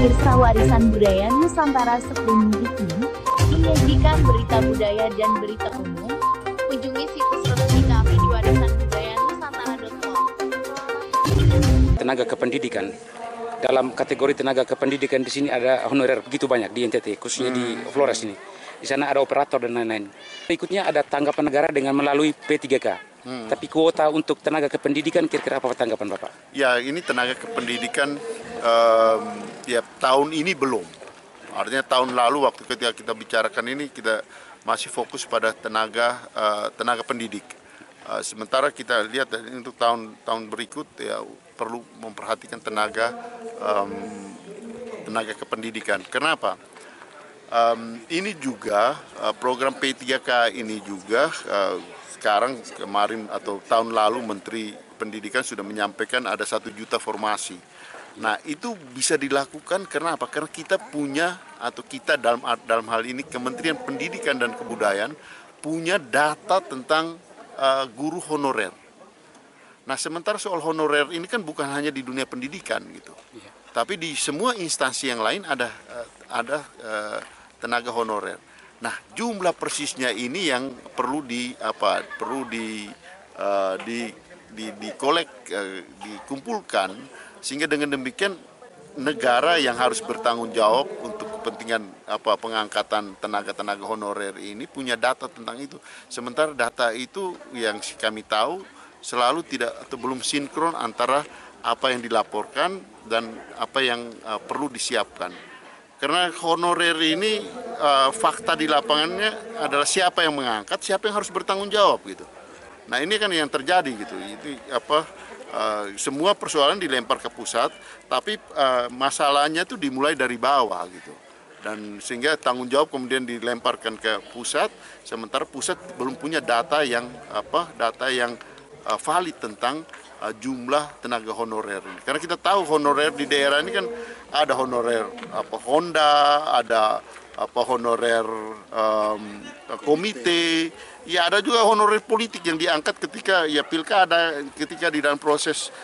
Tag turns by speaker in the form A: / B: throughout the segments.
A: Pemirsa Warisan Budaya Nusantara Sepremi ini menyajikan berita budaya dan berita umum. Kunjungi situs resmi kami di warisanbudayanusantara.com.
B: Tenaga kependidikan. Dalam kategori tenaga kependidikan di sini ada honorer begitu banyak di NTT, khususnya di Flores ini. Di sana ada operator dan lain-lain. Berikutnya ada tanggapan negara dengan melalui P3K. Tapi kuota untuk tenaga kependidikan kira-kira apa tanggapan Bapak?
C: Ya, ini tenaga kependidikan ya tahun ini belum. Artinya tahun lalu waktu ketika kita bicarakan ini kita masih fokus pada tenaga pendidik. Sementara kita lihat untuk tahun berikut ya perlu memperhatikan tenaga kependidikan. Kenapa? Ini juga program P3K ini juga kemarin atau tahun lalu Menteri Pendidikan sudah menyampaikan ada 1 juta formasi. Nah itu bisa dilakukan karena apa? Karena kita punya atau kita dalam hal ini Kementerian Pendidikan dan Kebudayaan punya data tentang guru honorer. Nah sementara soal honorer ini kan bukan hanya di dunia pendidikan gitu, tapi di semua instansi yang lain ada tenaga honorer. Nah, jumlah persisnya ini yang perlu dikumpulkan sehingga dengan demikian negara yang harus bertanggung jawab untuk kepentingan pengangkatan tenaga honorer ini punya data tentang itu. Sementara data itu yang kami tahu selalu tidak atau belum sinkron antara apa yang dilaporkan dan apa yang perlu disiapkan. Karena honorer ini fakta di lapangannya adalah siapa yang mengangkat, siapa yang harus bertanggung jawab gitu. Nah ini kan yang terjadi gitu. Itu semua persoalan dilempar ke pusat, tapi masalahnya itu dimulai dari bawah gitu. Dan sehingga tanggung jawab kemudian dilemparkan ke pusat, sementara pusat belum punya data yang valid tentang jumlah tenaga honorer ini. Karena kita tahu honorer di daerah ini kan ada honorer Honda, ada honorer komite, ya ada juga honorer politik yang diangkat ketika ya pilkada, ketika di dalam proses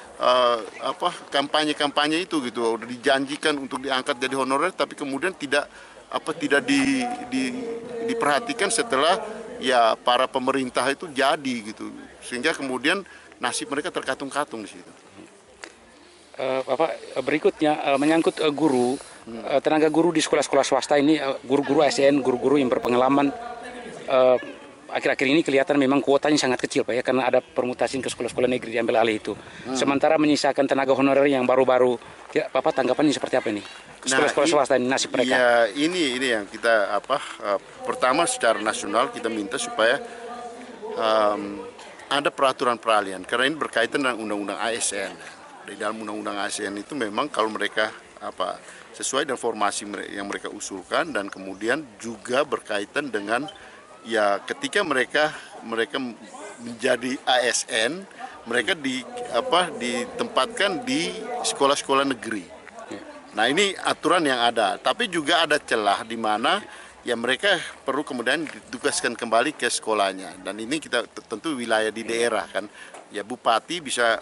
C: kampanye itu gitu, udah dijanjikan untuk diangkat jadi honorer, tapi kemudian tidak diperhatikan setelah ya para pemerintah itu jadi gitu, sehingga kemudian nasib mereka terkatung-katung di situ.
B: Bapak, berikutnya menyangkut guru, tenaga guru di sekolah-sekolah swasta ini, guru-guru ASN, guru-guru yang berpengalaman, akhir-akhir ini kelihatan memang kuotanya sangat kecil Pak ya, karena ada permutasi ke sekolah-sekolah negeri diambil alih itu. Sementara menyisakan tenaga honorer yang baru-baru, ya, Bapak tanggapannya seperti apa ini? Sekolah-sekolah swasta ini nasib mereka?
C: Ya ini yang kita pertama secara nasional kita minta supaya ada peraturan peralihan, karena ini berkaitan dengan undang-undang ASN. Di dalam undang-undang ASN itu memang kalau mereka sesuai dengan formasi yang mereka usulkan, dan kemudian juga berkaitan dengan ya ketika mereka menjadi ASN, mereka ditempatkan di sekolah-sekolah negeri. Nah ini aturan yang ada, tapi juga ada celah di mana ya mereka perlu kemudian ditugaskan kembali ke sekolahnya, dan ini kita tentu wilayah di daerah kan, ya bupati bisa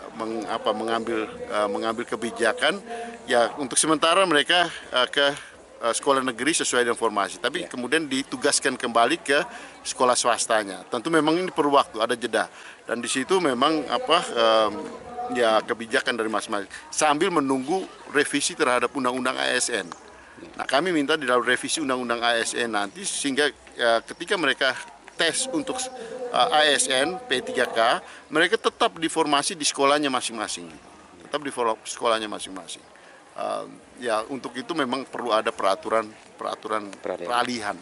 C: mengambil kebijakan ya untuk sementara mereka ke sekolah negeri sesuai dengan formasi, tapi kemudian ditugaskan kembali ke sekolah swastanya. Tentu memang ini perlu waktu, ada jeda, dan di situ memang ya kebijakan dari masing-masing sambil menunggu revisi terhadap undang-undang ASN. Nah kami minta di dalam revisi undang-undang ASN nanti sehingga ketika mereka tes untuk ASN P3K, mereka tetap diformasi di sekolahnya masing-masing. Ya untuk itu memang perlu ada peraturan peralihan.